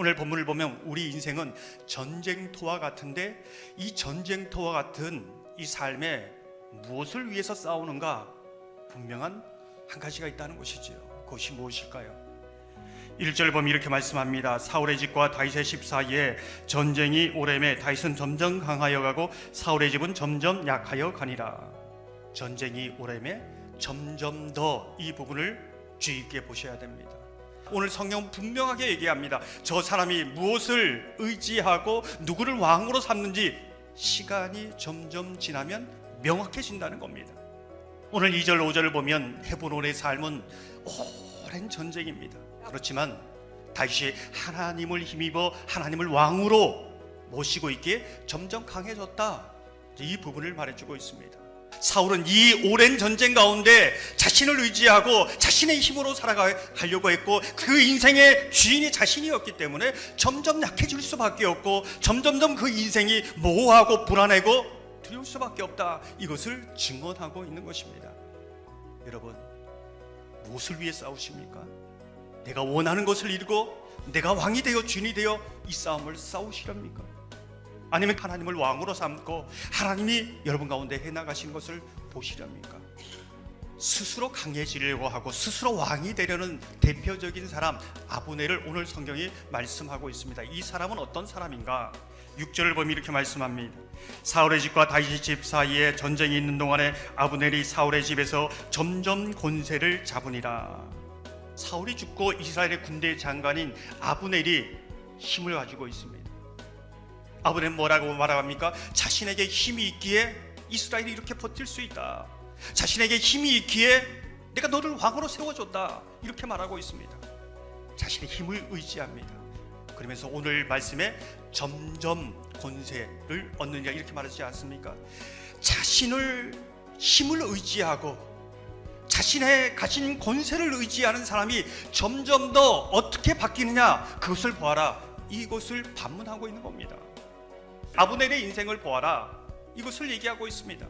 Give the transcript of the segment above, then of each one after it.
오늘 본문을 보면 우리 인생은 전쟁터와 같은데 이 전쟁터와 같은 이 삶에 무엇을 위해서 싸우는가 분명한 한 가지가 있다는 것이지요. 그것이 무엇일까요? 1절 보면 이렇게 말씀합니다. 사울의 집과 다윗의 집 사이에 전쟁이 오래매 다윗은 점점 강하여 가고 사울의 집은 점점 약하여 가니라. 전쟁이 오래매 점점 더 이 부분을 주의 있게 보셔야 됩니다. 오늘 성경은 분명하게 얘기합니다. 저 사람이 무엇을 의지하고 누구를 왕으로 삼는지 시간이 점점 지나면 명확해진다는 겁니다. 오늘 2절 5절을 보면 헤브론의 삶은 오랜 전쟁입니다. 그렇지만 다윗이 하나님을 힘입어 하나님을 왕으로 모시고 있기에 점점 강해졌다, 이 부분을 말해주고 있습니다. 사울은 이 오랜 전쟁 가운데 자신을 의지하고 자신의 힘으로 살아가려고 했고 그 인생의 주인이 자신이었기 때문에 점점 약해질 수밖에 없고 점점점 그 인생이 모호하고 불안하고 두려울 수밖에 없다, 이것을 증언하고 있는 것입니다. 여러분, 무엇을 위해 싸우십니까? 내가 원하는 것을 이루고 내가 왕이 되어 주인이 되어 이 싸움을 싸우시렵니까? 아니면 하나님을 왕으로 삼고 하나님이 여러분 가운데 해나가신 것을 보시렵니까? 스스로 강해지려고 하고 스스로 왕이 되려는 대표적인 사람 아브넬을 오늘 성경이 말씀하고 있습니다. 이 사람은 어떤 사람인가? 6절을 보면 이렇게 말씀합니다. 사울의 집과 다윗의 집 사이에 전쟁이 있는 동안에 아브넬이 사울의 집에서 점점 권세를 잡으니라. 사울이 죽고 이스라엘의 군대 장관인 아브넬이 힘을 가지고 있습니다. 아브넬 뭐라고 말합니까? 자신에게 힘이 있기에 이스라엘이 이렇게 버틸 수 있다, 자신에게 힘이 있기에 내가 너를 왕으로 세워줬다, 이렇게 말하고 있습니다. 자신의 힘을 의지합니다. 그러면서 오늘 말씀에 점점 권세를 얻느냐 이렇게 말하지 않습니까? 자신을 힘을 의지하고 자신의 가진 권세를 의지하는 사람이 점점 더 어떻게 바뀌느냐, 그것을 보아라, 이것을 반문하고 있는 겁니다. 아브넬의 인생을 보아라, 이것을 얘기하고 있습니다.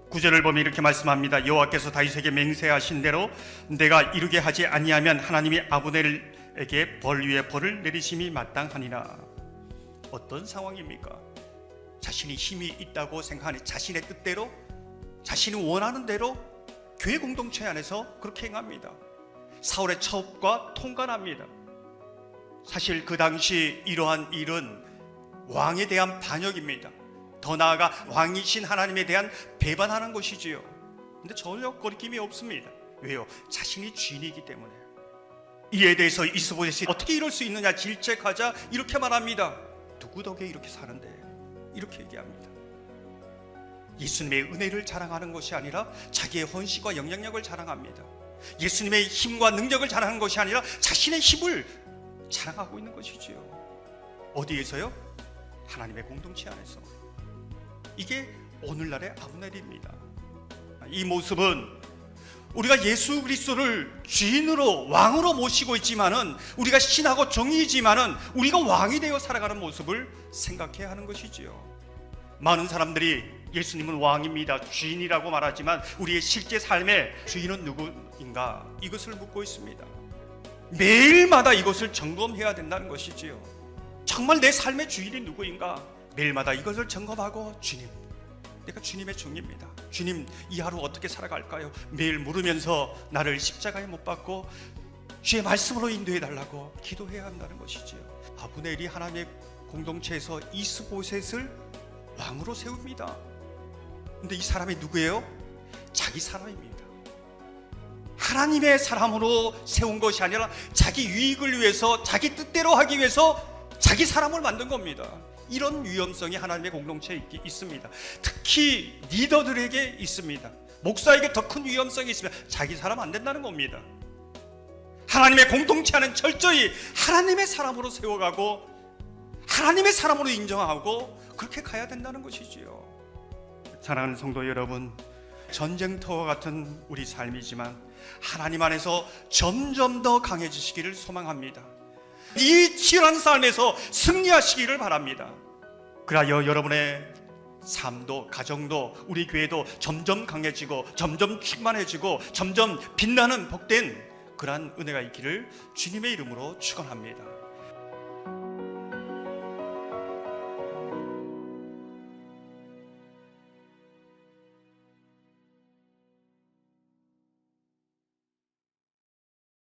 9절을 보면 이렇게 말씀합니다. 여호와께서 다윗에게 맹세하신 대로 내가 이루게 하지 아니하면 하나님이 아브넬에게 벌 위에 벌을 내리심이 마땅하니라. 어떤 상황입니까? 자신이 힘이 있다고 생각하는 자신의 뜻대로 자신이 원하는 대로 교회 공동체 안에서 그렇게 행합니다. 사울의 첩과 통관합니다. 사실 그 당시 이러한 일은 왕에 대한 반역입니다. 더 나아가 왕이신 하나님에 대한 배반하는 것이지요. 근데 전혀 거리낌이 없습니다. 왜요? 자신이 주인이기 때문에. 이에 대해서 이스보셋이 어떻게 이럴 수 있느냐 질책하자 이렇게 말합니다. 누구 덕에 이렇게 사는데, 이렇게 얘기합니다. 예수님의 은혜를 자랑하는 것이 아니라 자기의 헌신과 영향력을 자랑합니다. 예수님의 힘과 능력을 자랑하는 것이 아니라 자신의 힘을 자랑하고 있는 것이지요. 어디에서요? 하나님의 공동체 안에서. 이게 오늘날의 아브넬입니다. 이 모습은 우리가 예수 그리스도를 주인으로 왕으로 모시고 있지만은, 우리가 신하고 종이지만은 우리가 왕이 되어 살아가는 모습을 생각해야 하는 것이지요. 많은 사람들이 예수님은 왕입니다, 주인이라고 말하지만 우리의 실제 삶의 주인은 누구인가, 이것을 묻고 있습니다. 매일마다 이것을 점검해야 된다는 것이지요. 정말 내 삶의 주인이 누구인가, 매일마다 이것을 점검하고, 주님, 내가 주님의 종입니다, 주님 이 하루 어떻게 살아갈까요? 매일 물으면서 나를 십자가에 못 박고 주의 말씀으로 인도해 달라고 기도해야 한다는 것이지요. 아브넬이 하나님의 공동체에서 이스보셋을 왕으로 세웁니다. 근데 이 사람이 누구예요? 자기 사람입니다. 하나님의 사람으로 세운 것이 아니라 자기 유익을 위해서, 자기 뜻대로 하기 위해서 자기 사람을 만든 겁니다. 이런 위험성이 하나님의 공동체에 있습니다. 특히 리더들에게 있습니다. 목사에게 더 큰 위험성이 있습니다. 자기 사람 안 된다는 겁니다. 하나님의 공동체는 철저히 하나님의 사람으로 세워가고 하나님의 사람으로 인정하고 그렇게 가야 된다는 것이지요. 사랑하는 성도 여러분, 전쟁터와 같은 우리 삶이지만 하나님 안에서 점점 더 강해지시기를 소망합니다. 이 치열한 삶에서 승리하시기를 바랍니다. 그리하여 여러분의 삶도, 가정도, 우리 교회도 점점 강해지고 점점 충만해지고 점점 빛나는 복된 그러한 은혜가 있기를 주님의 이름으로 축원합니다.